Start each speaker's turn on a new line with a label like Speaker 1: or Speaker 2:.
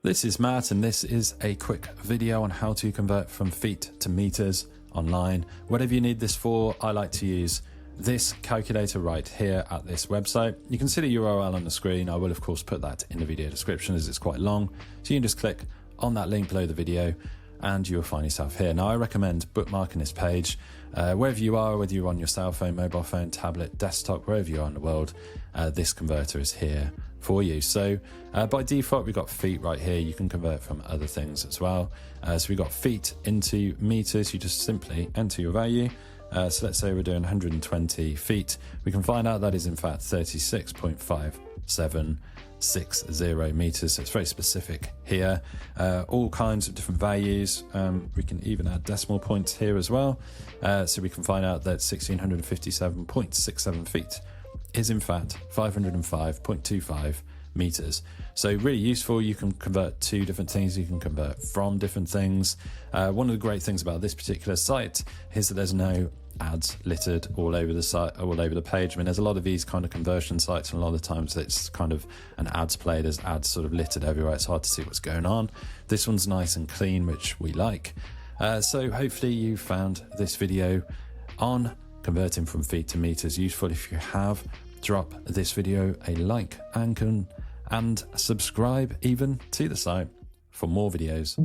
Speaker 1: This is Matt, and this is a quick video on how to convert from feet to meters online. Whatever you need this for, I like to use this calculator right here at this website. You can see the URL on the screen. I will of course put that in the video description as it's quite long. So you can just click on that link below the video and you'll find yourself here. Now I recommend bookmarking this page wherever you are, whether you're on your cell phone, mobile phone, tablet, desktop, wherever you are in the world, this converter is here for you. So by default, we've got feet right here. You can convert from other things as well. So we've got feet into meters. You just simply enter your value. So let's say we're doing 120 feet. We can find out that is in fact 36.5760 meters. So it's very specific here. All kinds of different values. We can even add decimal points here as well. So we can find out that 1657.67 feet is in fact 505.25 meters. So really useful. You can convert to different things. You can convert from different things. One of the great things about this particular site is that there's no ads littered all over the site, all over the page. I mean, there's a lot of these kind of conversion sites, and a lot of times it's kind of an ads play. There's ads sort of littered everywhere. It's hard to see what's going on. This one's nice and clean, which we like. So hopefully you found this video on converting from feet to meters useful. If you have, drop this video a like and subscribe even to the site for more videos.